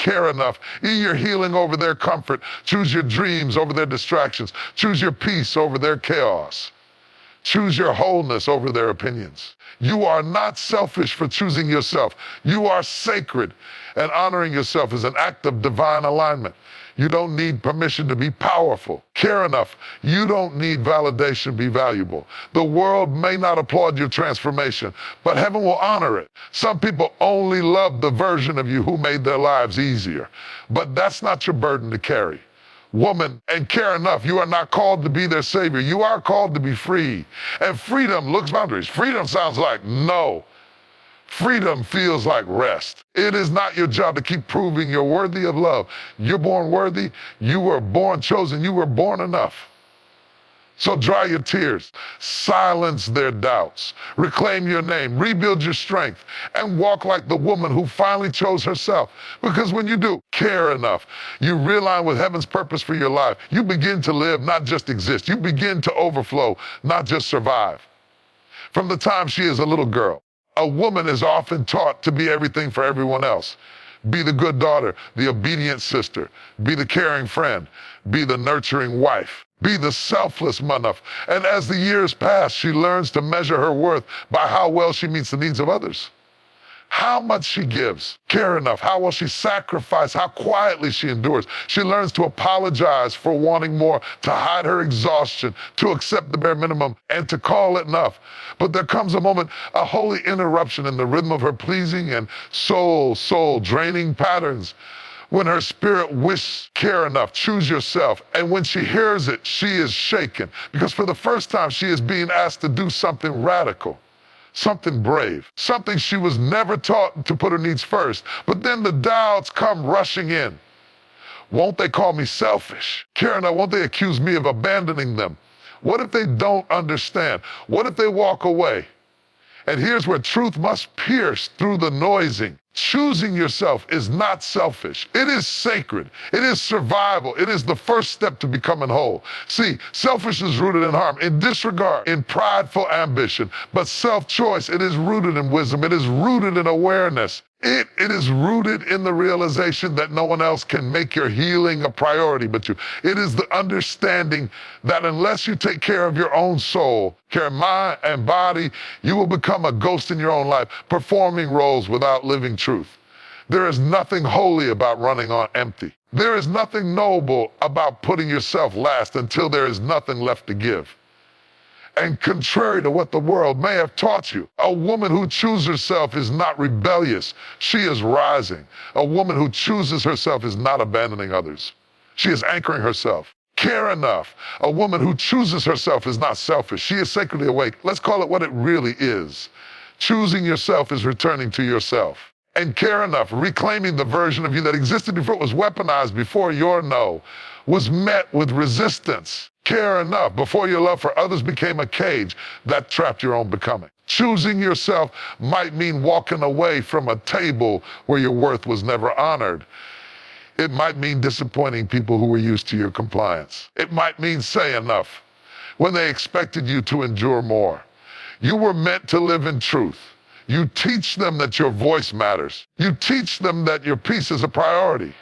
care enough. Eat your healing over their comfort. Choose your dreams over their distractions. Choose your peace over their chaos. Choose your wholeness over their opinions. You are not selfish for choosing yourself. You are sacred, and honoring yourself is an act of divine alignment. You don't need permission to be powerful. Care enough. You don't need validation to be valuable. The world may not applaud your transformation, but heaven will honor it. Some people only love the version of you who made their lives easier, but that's not your burden to carry. Woman, and care enough. You are not called to be their savior. You are called to be free. And freedom looks boundaries. Freedom sounds like no. Freedom feels like rest. It is not your job to keep proving you're worthy of love. You're born worthy. You were born chosen. You were born enough. So dry your tears, silence their doubts, reclaim your name, rebuild your strength, and walk like the woman who finally chose herself. Because when you do, care enough, you realign with heaven's purpose for your life. You begin to live, not just exist. You begin to overflow, not just survive. From the time she is a little girl, a woman is often taught to be everything for everyone else. Be the good daughter, the obedient sister, be the caring friend, be the nurturing wife, be the selfless mother. And as the years pass, she learns to measure her worth by how well she meets the needs of others. How much she gives, care enough, how well she sacrifices, how quietly she endures. She learns to apologize for wanting more, to hide her exhaustion, to accept the bare minimum, and to call it enough. But there comes a moment, a holy interruption in the rhythm of her pleasing and soul draining patterns, when her spirit wishes care enough, choose yourself. And when she hears it, she is shaken, because for the first time she is being asked to do something radical. Something brave, something she was never taught to put her needs first. But then the doubts come rushing in. Won't they call me selfish? Care enough, won't they accuse me of abandoning them? What if they don't understand? What if they walk away? And here's where truth must pierce through the noising. Choosing yourself is not selfish. It is sacred. It is survival. It is the first step to becoming whole. See, selfishness is rooted in harm, in disregard, in prideful ambition. But self-choice, it is rooted in wisdom. It is rooted in awareness. It is rooted in the realization that no one else can make your healing a priority but you. It is the understanding that unless you take care of your own soul, care of mind and body, you will become a ghost in your own life, performing roles without living truth. There is nothing holy about running on empty. There is nothing noble about putting yourself last until there is nothing left to give. And contrary to what the world may have taught you, a woman who chooses herself is not rebellious. She is rising. A woman who chooses herself is not abandoning others. She is anchoring herself. Care enough. A woman who chooses herself is not selfish. She is sacredly awake. Let's call it what it really is. Choosing yourself is returning to yourself. And care enough, reclaiming the version of you that existed before it was weaponized, before your no was met with resistance. Care enough before your love for others became a cage that trapped your own becoming. Choosing yourself might mean walking away from a table where your worth was never honored. It might mean disappointing people who were used to your compliance. It might mean say enough when they expected you to endure more. You were meant to live in truth. You teach them that your voice matters. You teach them that your peace is a priority.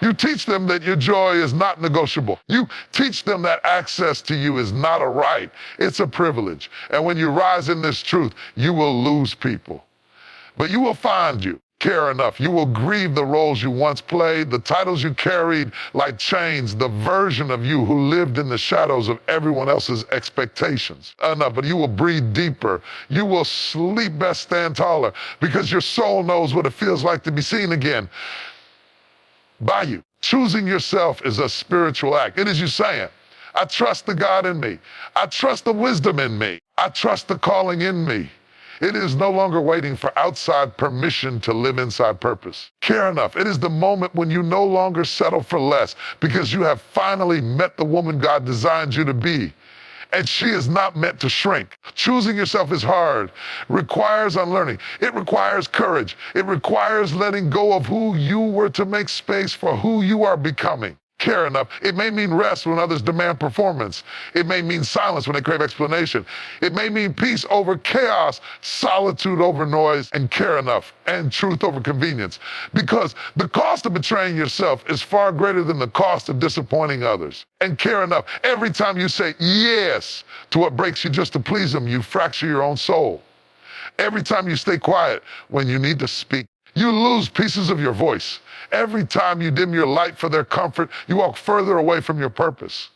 You teach them that your joy is not negotiable. You teach them that access to you is not a right, it's a privilege. And when you rise in this truth, you will lose people. But you will find you. Care enough. You will grieve the roles you once played, the titles you carried like chains, the version of you who lived in the shadows of everyone else's expectations. Enough, but you will breathe deeper. You will sleep best, stand taller, because your soul knows what it feels like to be seen again by you. Choosing yourself is a spiritual act. It is you saying, I trust the God in me. I trust the wisdom in me. I trust the calling in me. It is no longer waiting for outside permission to live inside purpose. Care enough. It is the moment when you no longer settle for less because you have finally met the woman God designed you to be. And she is not meant to shrink. Choosing yourself is hard, requires unlearning. It requires courage. It requires letting go of who you were to make space for who you are becoming. Care enough. It may mean rest when others demand performance. It may mean silence when they crave explanation. It may mean peace over chaos, solitude over noise, and care enough, and truth over convenience. Because the cost of betraying yourself is far greater than the cost of disappointing others. And care enough. Every time you say yes to what breaks you just to please them, you fracture your own soul. Every time you stay quiet when you need to speak, you lose pieces of your voice. Every time you dim your light for their comfort, you walk further away from your purpose.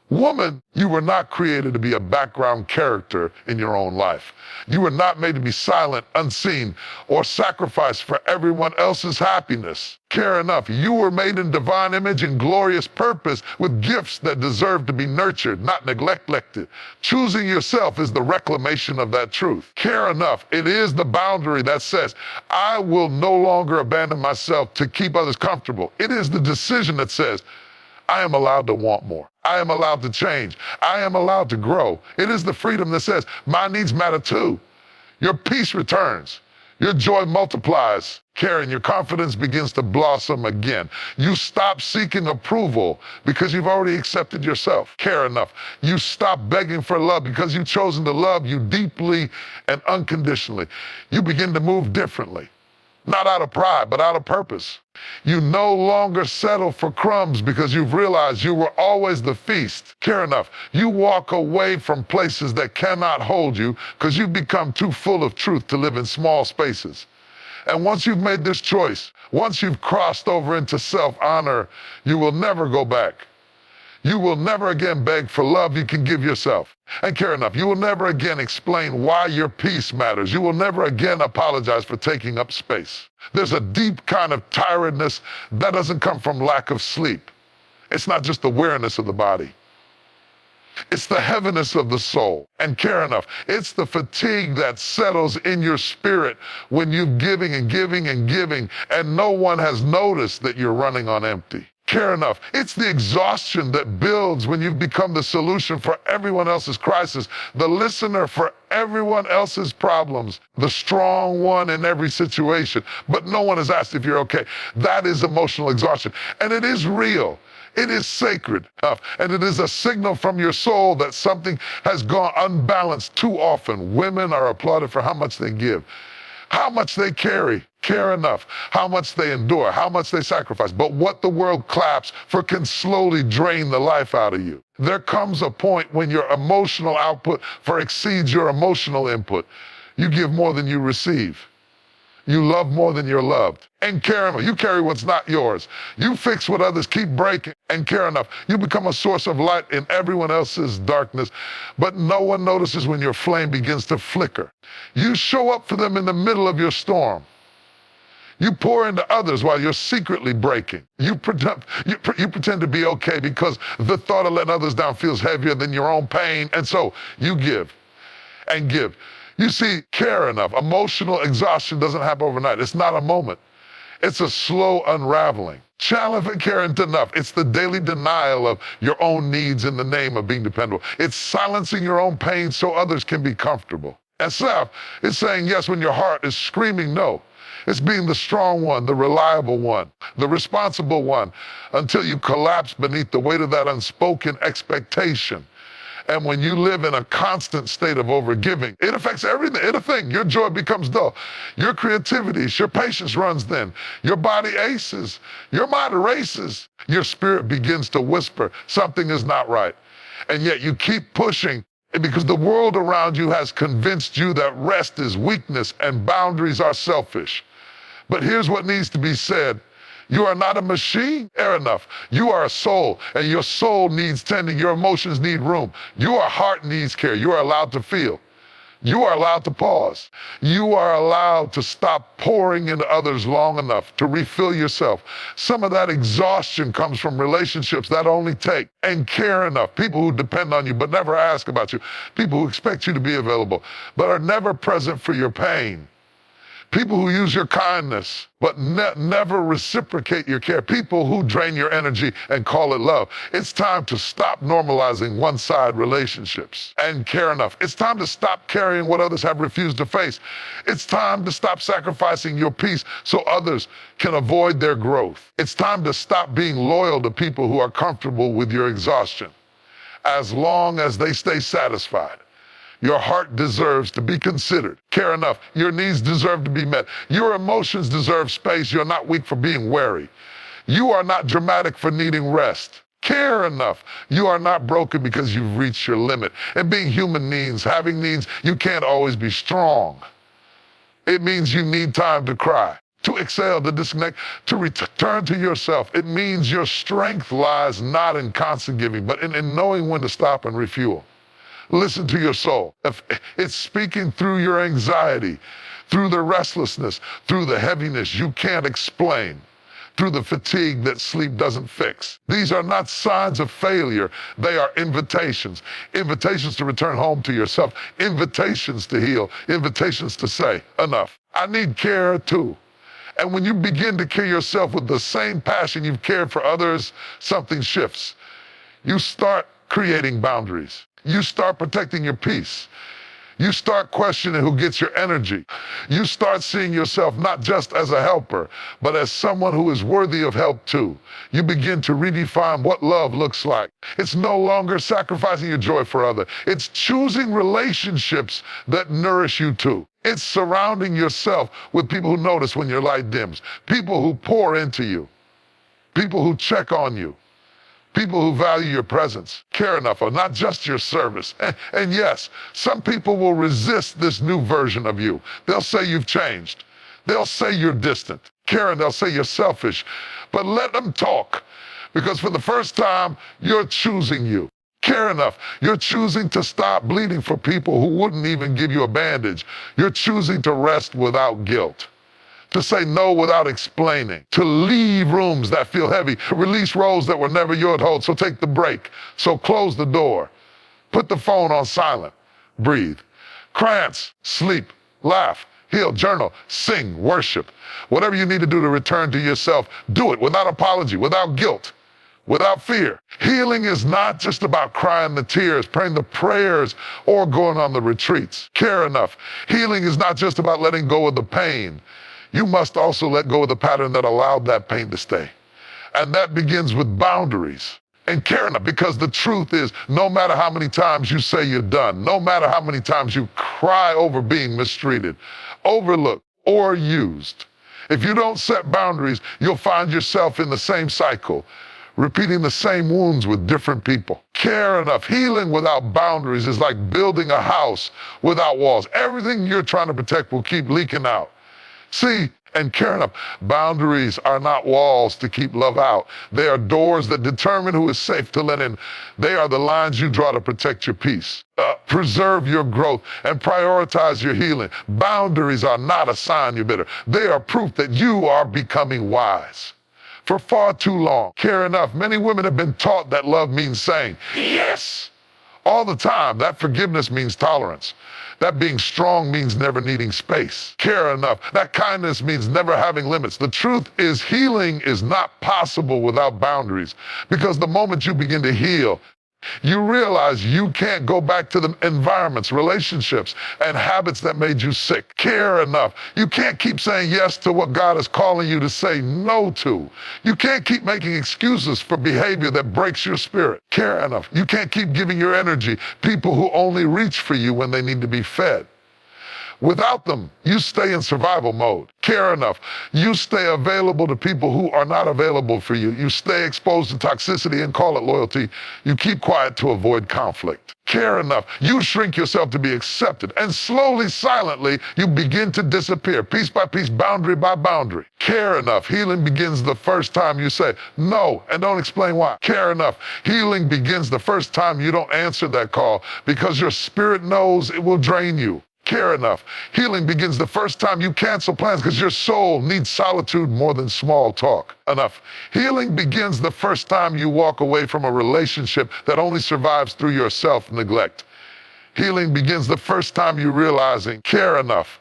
Woman, you were not created to be a background character in your own life. You were not made to be silent, unseen, or sacrificed for everyone else's happiness. Care enough. You were made in divine image and glorious purpose with gifts that deserve to be nurtured, not neglected. Choosing yourself is the reclamation of that truth. Care enough. It is the boundary that says, I will no longer abandon myself to keep others comfortable. It is the decision that says, I am allowed to want more. I am allowed to change. I am allowed to grow. It is the freedom that says, my needs matter too. Your peace returns. Your joy multiplies. Karen, your confidence begins to blossom again. You stop seeking approval because you've already accepted yourself. Care enough. You stop begging for love because you've chosen to love you deeply and unconditionally. You begin to move differently. Not out of pride, but out of purpose. You no longer settle for crumbs because you've realized you were always the feast. Care enough. You walk away from places that cannot hold you because you've become too full of truth to live in small spaces. And once you've made this choice, once you've crossed over into self-honor, you will never go back. You will never again beg for love you can give yourself. And care enough, you will never again explain why your peace matters. You will never again apologize for taking up space. There's a deep kind of tiredness that doesn't come from lack of sleep. It's not just the weariness of the body. It's the heaviness of the soul. And care enough, it's the fatigue that settles in your spirit when you're giving and giving and giving, and no one has noticed that you're running on empty. Care enough. It's the exhaustion that builds when you've become the solution for everyone else's crisis, the listener for everyone else's problems, the strong one in every situation, but no one has asked if you're okay. That is emotional exhaustion, and it is real. It is sacred, and it is a signal from your soul that something has gone unbalanced too often. Women are applauded for how much they give, how much they carry. Care enough, how much they endure, how much they sacrifice. But what the world claps for can slowly drain the life out of you. There comes a point when your emotional output exceeds your emotional input. You give more than you receive. You love more than you're loved. And care enough, you carry what's not yours. You fix what others keep breaking. And care enough, you become a source of light in everyone else's darkness. But no one notices when your flame begins to flicker. You show up for them in the middle of your storm. You pour into others while you're secretly breaking. You pretend to be okay because the thought of letting others down feels heavier than your own pain. And so you give and give. You see, care enough. Emotional exhaustion doesn't happen overnight. It's not a moment. It's a slow unraveling. Challenge and care enough. It's the daily denial of your own needs in the name of being dependable. It's silencing your own pain so others can be comfortable. And self is saying yes when your heart is screaming no. It's being the strong one, the reliable one, the responsible one, until you collapse beneath the weight of that unspoken expectation. And when you live in a constant state of overgiving, it affects everything. Your joy becomes dull. Your creativity, your patience runs thin. Your body aces. Your mind races. Your spirit begins to whisper, something is not right. And yet you keep pushing because the world around you has convinced you that rest is weakness and boundaries are selfish. But here's what needs to be said. You are not a machine. Fair enough. You are a soul, and your soul needs tending. Your emotions need room. Your heart needs care. You are allowed to feel. You are allowed to pause. You are allowed to stop pouring into others long enough to refill yourself. Some of that exhaustion comes from relationships that only take and care enough. People who depend on you but never ask about you. People who expect you to be available but are never present for your pain. People who use your kindness but never reciprocate your care. People who drain your energy and call it love. It's time to stop normalizing one-side relationships and care enough. It's time to stop carrying what others have refused to face. It's time to stop sacrificing your peace so others can avoid their growth. It's time to stop being loyal to people who are comfortable with your exhaustion. As long as they stay satisfied, your heart deserves to be considered. Care enough. Your needs deserve to be met. Your emotions deserve space. You're not weak for being wary. You are not dramatic for needing rest. Care enough. You are not broken because you've reached your limit. And being human means having needs. You can't always be strong. It means you need time to cry, to exhale, to disconnect, to return to yourself. It means your strength lies not in constant giving, but in knowing when to stop and refuel. Listen to your soul. If it's speaking through your anxiety, through the restlessness, through the heaviness you can't explain, through the fatigue that sleep doesn't fix. These are not signs of failure. They are invitations. Invitations to return home to yourself. Invitations to heal. Invitations to say, enough. I need care too. And when you begin to care yourself with the same passion you've cared for others, something shifts. You start creating boundaries. You start protecting your peace. You start questioning who gets your energy. You start seeing yourself not just as a helper, but as someone who is worthy of help too. You begin to redefine what love looks like. It's no longer sacrificing your joy for others. It's choosing relationships that nourish you too. It's surrounding yourself with people who notice when your light dims, people who pour into you, people who check on you, people who value your presence, care enough, or not just your service. And yes, some people will resist this new version of you. They'll say you've changed. They'll say you're distant. Karen, they'll say you're selfish. But let them talk, because for the first time, you're choosing you. Care enough. You're choosing to stop bleeding for people who wouldn't even give you a bandage. You're choosing to rest without guilt, to say no without explaining, to leave rooms that feel heavy, release roles that were never yours to hold. So take the break. So close the door. Put the phone on silent. Breathe. Krantz, sleep, laugh, heal, journal, sing, worship. Whatever you need to do to return to yourself, do it without apology, without guilt, without fear. Healing is not just about crying the tears, praying the prayers, or going on the retreats. Care enough. Healing is not just about letting go of the pain. You must also let go of the pattern that allowed that pain to stay. And that begins with boundaries. And care enough, because the truth is, no matter how many times you say you're done, no matter how many times you cry over being mistreated, overlooked, or used, if you don't set boundaries, you'll find yourself in the same cycle, repeating the same wounds with different people. Care enough. Healing without boundaries is like building a house without walls. Everything you're trying to protect will keep leaking out. See, and care enough, boundaries are not walls to keep love out. They are doors that determine who is safe to let in. They are the lines you draw to protect your peace, preserve your growth, and prioritize your healing. Boundaries are not a sign you're bitter. They are proof that you are becoming wise. For far too long, care enough, many women have been taught that love means saying yes all the time. That forgiveness means tolerance. That being strong means never needing space. Care enough. That kindness means never having limits. The truth is, healing is not possible without boundaries, because the moment you begin to heal, you realize you can't go back to the environments, relationships, and habits that made you sick. Care enough. You can't keep saying yes to what God is calling you to say no to. You can't keep making excuses for behavior that breaks your spirit. Care enough. You can't keep giving your energy people who only reach for you when they need to be fed. Without them, you stay in survival mode. Care enough. You stay available to people who are not available for you. You stay exposed to toxicity and call it loyalty. You keep quiet to avoid conflict. Care enough. You shrink yourself to be accepted. And slowly, silently, you begin to disappear, piece by piece, boundary by boundary. Care enough. Healing begins the first time you say no and don't explain why. Care enough. Healing begins the first time you don't answer that call, because your spirit knows it will drain you. Care enough. Healing begins the first time you cancel plans because your soul needs solitude more than small talk. Enough. Healing begins the first time you walk away from a relationship that only survives through your self-neglect. Healing begins the first time you realizing, care enough.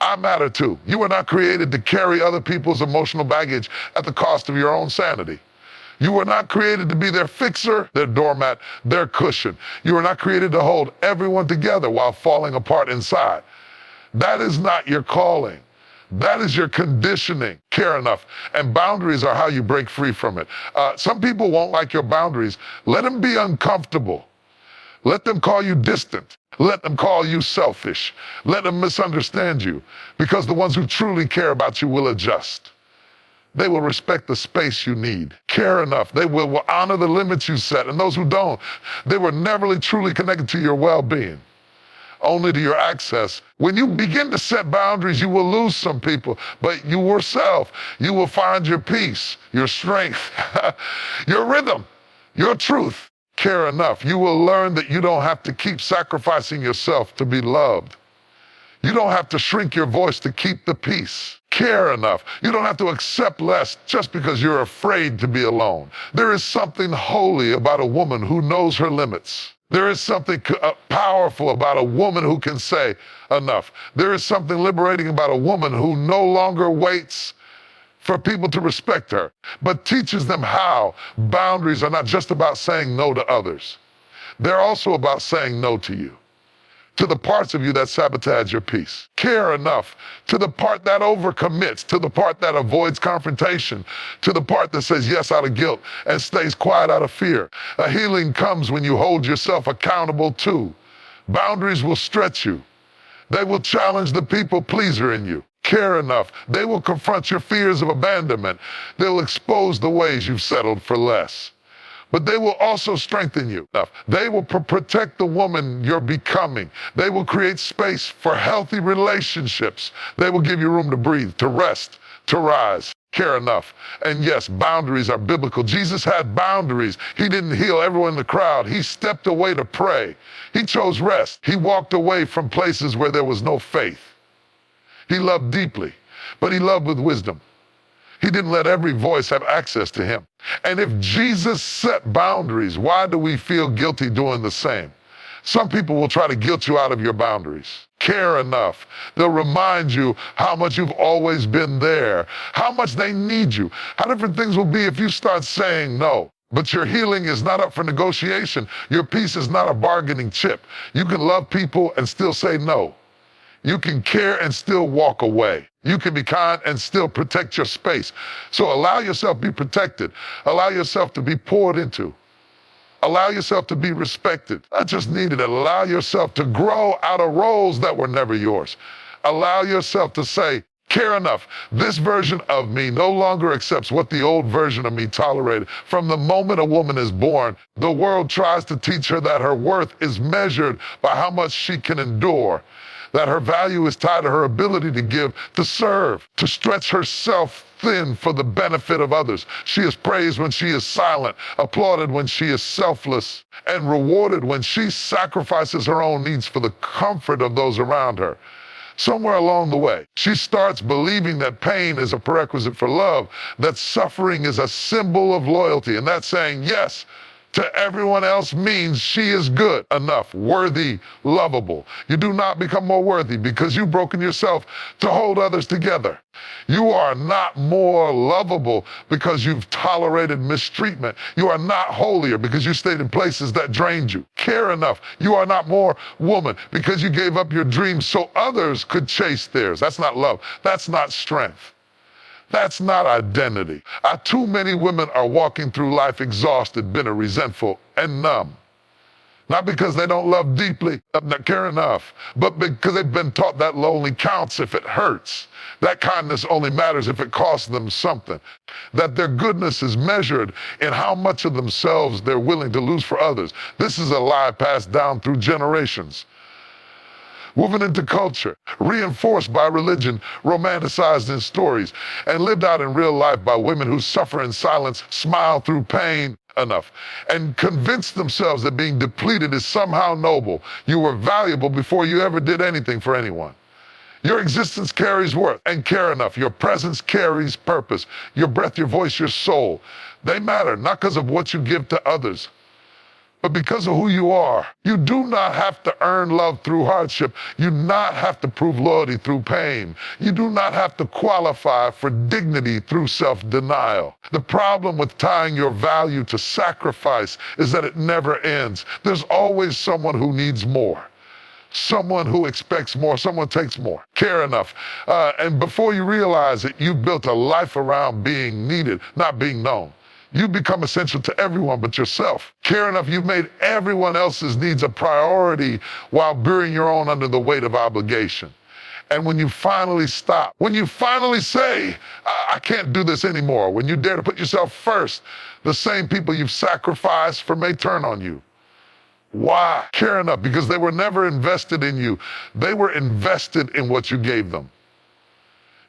I matter too. You were not created to carry other people's emotional baggage at the cost of your own sanity. You were not created to be their fixer, their doormat, their cushion. You were not created to hold everyone together while falling apart inside. That is not your calling. That is your conditioning. Care enough. And boundaries are how you break free from it. Some people won't like your boundaries. Let them be uncomfortable. Let them call you distant. Let them call you selfish. Let them misunderstand you, because the ones who truly care about you will adjust. They will respect the space you need. Care enough. They will honor the limits you set. And those who don't, they were never really truly connected to your well-being, only to your access. When you begin to set boundaries, you will lose some people, but you yourself, you will find your peace, your strength, your rhythm, your truth. Care enough. You will learn that you don't have to keep sacrificing yourself to be loved. You don't have to shrink your voice to keep the peace. Care enough. You don't have to accept less just because you're afraid to be alone. There is something holy about a woman who knows her limits. There is something powerful about a woman who can say enough. There is something liberating about a woman who no longer waits for people to respect her, but teaches them how. Boundaries are not just about saying no to others. They're also about saying no to you, to the parts of you that sabotage your peace. Care enough to the part that overcommits, to the part that avoids confrontation, to the part that says yes out of guilt and stays quiet out of fear. A healing comes when you hold yourself accountable too. Boundaries will stretch you. They will challenge the people pleaser in you. Care enough. They will confront your fears of abandonment. They'll expose the ways you've settled for less. But they will also strengthen you. They will protect the woman you're becoming. They will create space for healthy relationships. They will give you room to breathe, to rest, to rise. Care enough. And yes, boundaries are biblical. Jesus had boundaries. He didn't heal everyone in the crowd. He stepped away to pray. He chose rest. He walked away from places where there was no faith. He loved deeply, but he loved with wisdom. He didn't let every voice have access to him. And if Jesus set boundaries, why do we feel guilty doing the same? Some people will try to guilt you out of your boundaries. Care enough. They'll remind you how much you've always been there, how much they need you, how different things will be if you start saying no. But your healing is not up for negotiation. Your peace is not a bargaining chip. You can love people and still say no. You can care and still walk away. You can be kind and still protect your space. So allow yourself to be protected. Allow yourself to be poured into. Allow yourself to be respected. Not just needed. Allow yourself to grow out of roles that were never yours. Allow yourself to say, care enough. This version of me no longer accepts what the old version of me tolerated. From the moment a woman is born, the world tries to teach her that her worth is measured by how much she can endure, that her value is tied to her ability to give, to serve, to stretch herself thin for the benefit of others. She is praised when she is silent, applauded when she is selfless, and rewarded when she sacrifices her own needs for the comfort of those around her. Somewhere along the way, she starts believing that pain is a prerequisite for love, that suffering is a symbol of loyalty, and that saying yes to everyone else means she is good enough, worthy, lovable. You do not become more worthy because you've broken yourself to hold others together. You are not more lovable because you've tolerated mistreatment. You are not holier because you stayed in places that drained you. Care enough. You are not more woman because you gave up your dreams so others could chase theirs. That's not love. That's not strength. That's not identity. Too many women are walking through life exhausted, bitter, resentful, and numb. Not because they don't love deeply, not care enough, but because they've been taught that lonely counts if it hurts. That kindness only matters if it costs them something. That their goodness is measured in how much of themselves they're willing to lose for others. This is a lie passed down through generations. Woven into culture, reinforced by religion, romanticized in stories, and lived out in real life by women who suffer in silence, smile through pain enough, and convince themselves that being depleted is somehow noble. You were valuable before you ever did anything for anyone. Your existence carries worth and care enough. Your presence carries purpose. Your breath, your voice, your soul. They matter not because of what you give to others, but because of who you are. You do not have to earn love through hardship. You do not have to prove loyalty through pain. You do not have to qualify for dignity through self-denial. The problem with tying your value to sacrifice is that it never ends. There's always someone who needs more. Someone who expects more, someone takes more. Care enough. And before you realize it, you've built a life around being needed, not being known. You become essential to everyone but yourself. Care enough, you've made everyone else's needs a priority while burying your own under the weight of obligation. And when you finally stop, when you finally say, I can't do this anymore, when you dare to put yourself first, the same people you've sacrificed for may turn on you. Why? Care enough, because they were never invested in you. They were invested in what you gave them.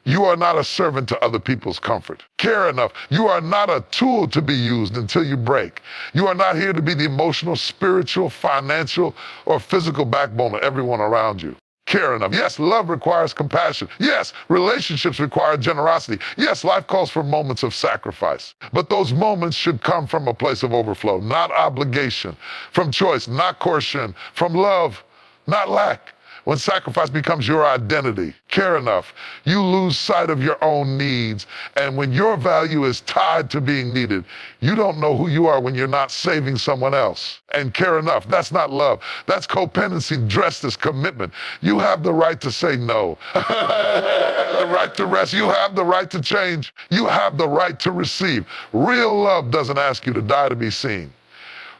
You are not a servant to other people's comfort. Care enough. You are not a tool to be used until you break. You are not here to be the emotional, spiritual, financial, or physical backbone of everyone around you. Care enough. Yes, love requires compassion. Yes, relationships require generosity. Yes, life calls for moments of sacrifice. But those moments should come from a place of overflow, not obligation. From choice, not coercion. From love, not lack. When sacrifice becomes your identity, care enough, you lose sight of your own needs. And when your value is tied to being needed, you don't know who you are when you're not saving someone else. And care enough, that's not love. That's codependency dressed as commitment. You have the right to say no. The right to rest. You have the right to change. You have the right to receive. Real love doesn't ask you to die to be seen.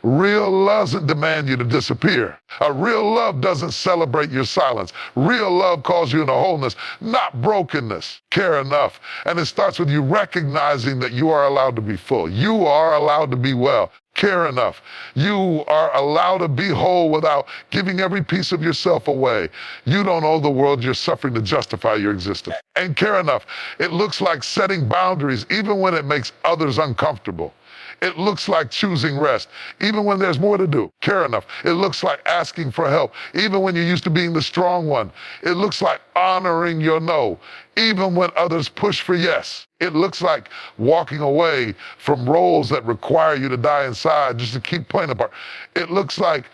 Real love doesn't demand you to disappear. A real love doesn't celebrate your silence. Real love calls you into wholeness, not brokenness. Care enough. And it starts with you recognizing that you are allowed to be full. You are allowed to be well. Care enough. You are allowed to be whole without giving every piece of yourself away. You don't owe the world your suffering to justify your existence. And care enough. It looks like setting boundaries even when it makes others uncomfortable. It looks like choosing rest, even when there's more to do. Care enough. It looks like asking for help, even when you're used to being the strong one. It looks like honoring your no, even when others push for yes. It looks like walking away from roles that require you to die inside just to keep playing a part. It looks like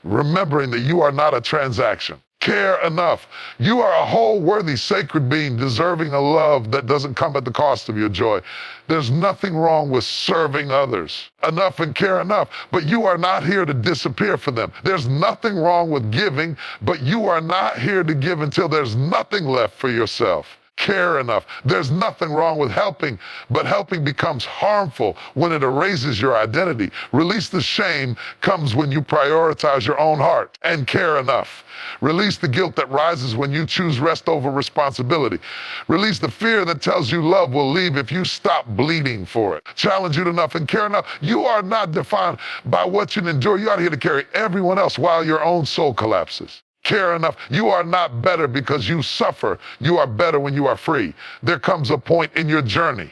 remembering that you are not a transaction. Care enough. You are a whole, worthy, sacred being deserving a love that doesn't come at the cost of your joy. There's nothing wrong with serving others. Enough and care enough. But you are not here to disappear for them. There's nothing wrong with giving, but you are not here to give until there's nothing left for yourself. Care enough. There's nothing wrong with helping, but helping becomes harmful when it erases your identity. Release the shame comes when you prioritize your own heart. And care enough. Release the guilt that rises when you choose rest over responsibility. Release the fear that tells you love will leave if you stop bleeding for it. Challenge you enough and care enough. You are not defined by what you endure. You're out here to carry everyone else while your own soul collapses. Care enough. You are not better because you suffer. You are better when you are free. There comes a point in your journey,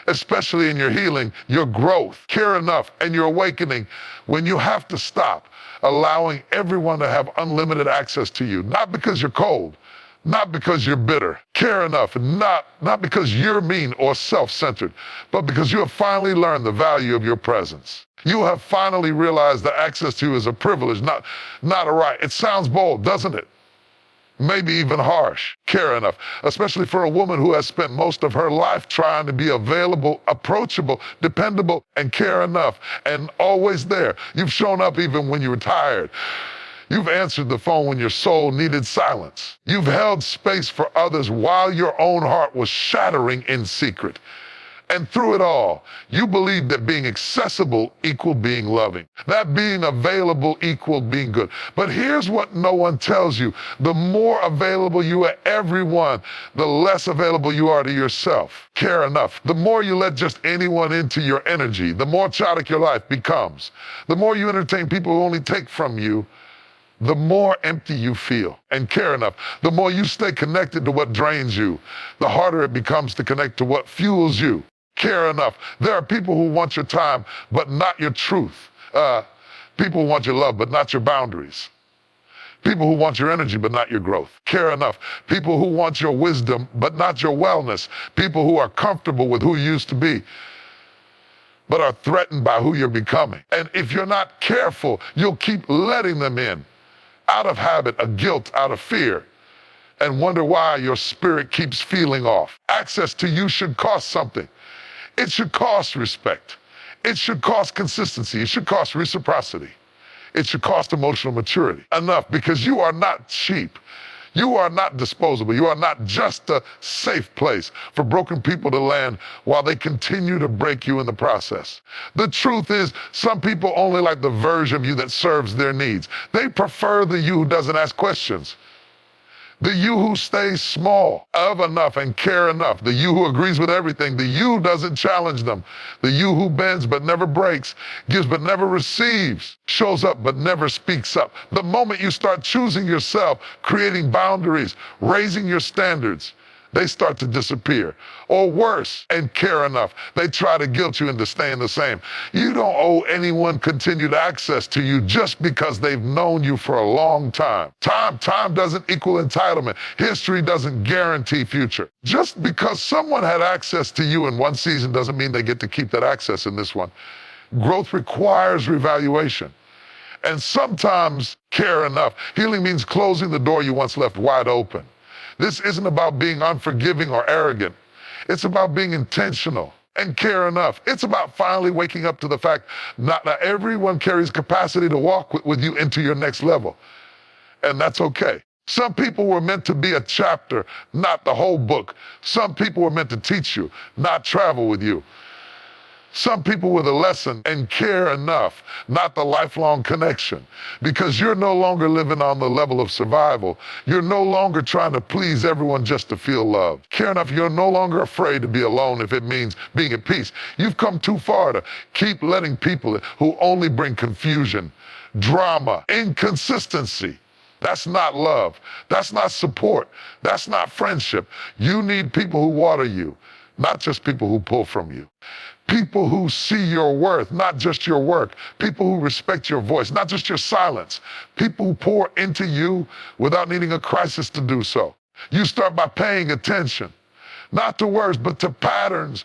especially in your healing, your growth, care enough, and your awakening, when you have to stop allowing everyone to have unlimited access to you, not because you're cold, not because you're bitter. Care enough, and not because you're mean or self-centered, but because you have finally learned the value of your presence. You have finally realized that access to you is a privilege, not a right. It sounds bold, doesn't it? Maybe even harsh. Care enough, especially for a woman who has spent most of her life trying to be available, approachable, dependable, and care enough, and always there. You've shown up even when you were tired. You've answered the phone when your soul needed silence. You've held space for others while your own heart was shattering in secret. And through it all, you believed that being accessible equaled being loving, that being available equaled being good. But here's what no one tells you. The more available you are to everyone, the less available you are to yourself. Care enough. The more you let just anyone into your energy, the more chaotic your life becomes. The more you entertain people who only take from you, the more empty you feel. And care enough. The more you stay connected to what drains you, the harder it becomes to connect to what fuels you. Care enough. There are people who want your time, but not your truth. People who want your love, but not your boundaries. People who want your energy, but not your growth. Care enough. People who want your wisdom, but not your wellness. People who are comfortable with who you used to be, but are threatened by who you're becoming. And if you're not careful, you'll keep letting them in, out of habit, of guilt, out of fear, and wonder why your spirit keeps feeling off. Access to you should cost something. It should cost respect. It should cost consistency. It should cost reciprocity. It should cost emotional maturity. Enough, because you are not cheap. You are not disposable. You are not just a safe place for broken people to land while they continue to break you in the process. The truth is, some people only like the version of you that serves their needs. They prefer the you who doesn't ask questions. The you who stays small, of enough and care enough. The you who agrees with everything. The you who doesn't challenge them. The you who bends but never breaks, gives but never receives, shows up but never speaks up. The moment you start choosing yourself, creating boundaries, raising your standards, they start to disappear. Or worse, and care enough, they try to guilt you into staying the same. You don't owe anyone continued access to you just because they've known you for a long time. Time doesn't equal entitlement. History doesn't guarantee future. Just because someone had access to you in one season doesn't mean they get to keep that access in this one. Growth requires revaluation. And sometimes care enough. Healing means closing the door you once left wide open. This isn't about being unforgiving or arrogant. It's about being intentional and care enough. It's about finally waking up to the fact not everyone carries capacity to walk with you into your next level. And that's okay. Some people were meant to be a chapter, not the whole book. Some people were meant to teach you, not travel with you. Some people with a lesson and care enough, not the lifelong connection. Because you're no longer living on the level of survival. You're no longer trying to please everyone just to feel loved. Care enough, you're no longer afraid to be alone if it means being at peace. You've come too far to keep letting people who only bring confusion, drama, inconsistency. That's not love. That's not support. That's not friendship. You need people who water you, not just people who pull from you. People who see your worth, not just your work. People who respect your voice, not just your silence. People who pour into you without needing a crisis to do so. You start by paying attention, not to words, but to patterns.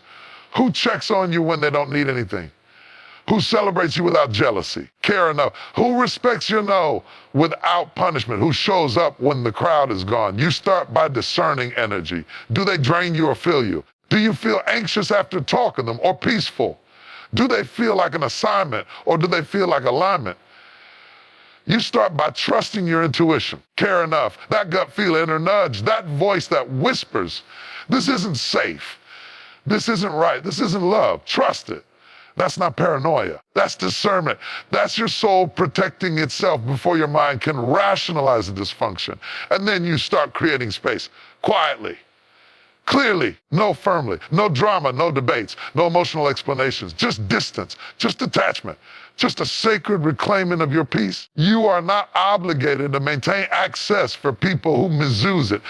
Who checks on you when they don't need anything? Who celebrates you without jealousy? Care enough. Who respects your no without punishment? Who shows up when the crowd is gone? You start by discerning energy. Do they drain you or fill you? Do you feel anxious after talking to them or peaceful? Do they feel like an assignment or do they feel like alignment? You start by trusting your intuition. Care enough. That gut feeling or nudge, that voice that whispers, this isn't safe. This isn't right. This isn't love. Trust it. That's not paranoia. That's discernment. That's your soul protecting itself before your mind can rationalize the dysfunction. And then you start creating space quietly. Clearly, no firmly, no drama, no debates, no emotional explanations, just distance, just attachment, just a sacred reclaiming of your peace. You are not obligated to maintain access for people who misuse it.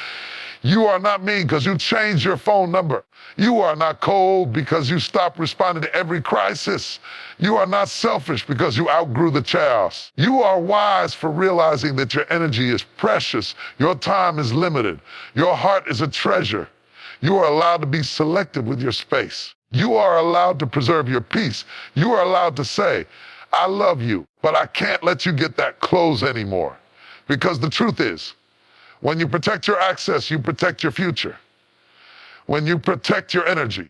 You are not mean because you changed your phone number. You are not cold because you stopped responding to every crisis. You are not selfish because you outgrew the chaos. You are wise for realizing that your energy is precious, your time is limited, your heart is a treasure. You are allowed to be selective with your space. You are allowed to preserve your peace. You are allowed to say, I love you, but I can't let you get that close anymore. Because the truth is, when you protect your access, you protect your future. When you protect your energy,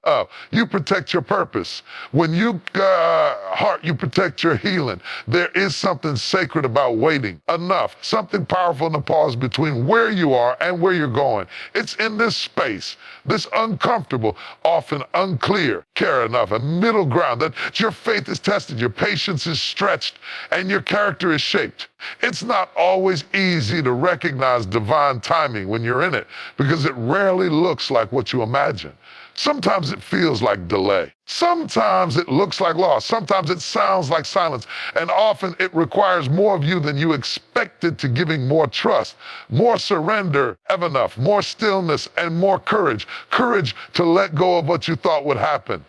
you protect your purpose. When you heart, you protect your healing. There is something sacred about waiting. Enough, something powerful in the pause between where you are and where you're going. It's in this space, this uncomfortable, often unclear, care enough, a middle ground that your faith is tested, your patience is stretched, and your character is shaped. It's not always easy to recognize divine timing when you're in it because it rarely looks like what you imagine. Sometimes it feels like delay. Sometimes it looks like loss. Sometimes it sounds like silence. And often it requires more of you than you expected to giving more trust, more surrender, enough, more stillness, and more courage. Courage to let go of what you thought would happen.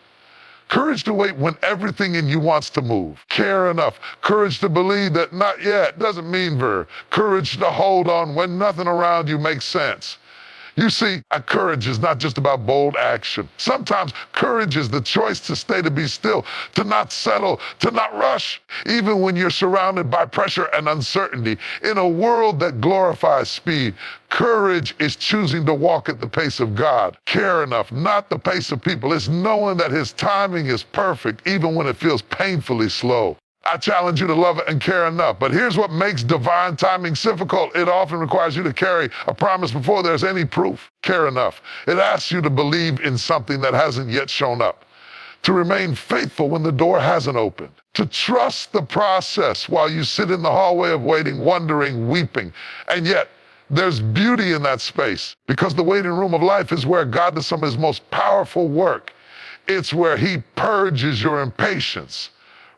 Courage to wait when everything in you wants to move. Care enough. Courage to believe that not yet doesn't mean ver. Courage to hold on when nothing around you makes sense. You see, courage is not just about bold action. Sometimes courage is the choice to stay, to be still, to not settle, to not rush, even when you're surrounded by pressure and uncertainty. In a world that glorifies speed, courage is choosing to walk at the pace of God. Care enough, not the pace of people. It's knowing that His timing is perfect, even when it feels painfully slow. I challenge you to love it and care enough. But here's what makes divine timing difficult. It often requires you to carry a promise before there's any proof. Care enough. It asks you to believe in something that hasn't yet shown up, to remain faithful when the door hasn't opened, to trust the process while you sit in the hallway of waiting, wondering, weeping. And yet, there's beauty in that space, because the waiting room of life is where God does some of His most powerful work. It's where He purges your impatience,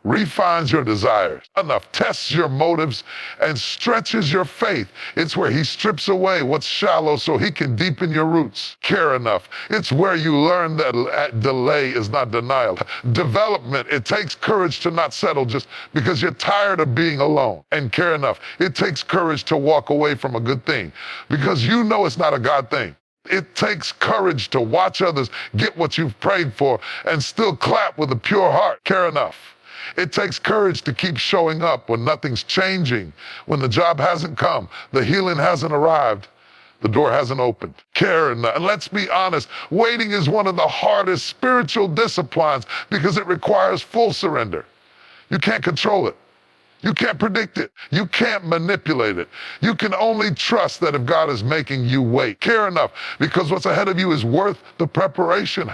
refines your desires, tests your motives, and stretches your faith. It's where He strips away what's shallow so He can deepen your roots. Care enough. It's where you learn that delay is not denial. Development. It takes courage to not settle just because you're tired of being alone. And care enough. It takes courage to walk away from a good thing because you know it's not a God thing. It takes courage to watch others get what you've prayed for and still clap with a pure heart. Care enough. It takes courage to keep showing up when nothing's changing, when the job hasn't come, the healing hasn't arrived, the door hasn't opened. Care enough. And let's be honest, waiting is one of the hardest spiritual disciplines because it requires full surrender. You can't control it. You can't predict it. You can't manipulate it. You can only trust that if God is making you wait. Care enough, because what's ahead of you is worth the preparation.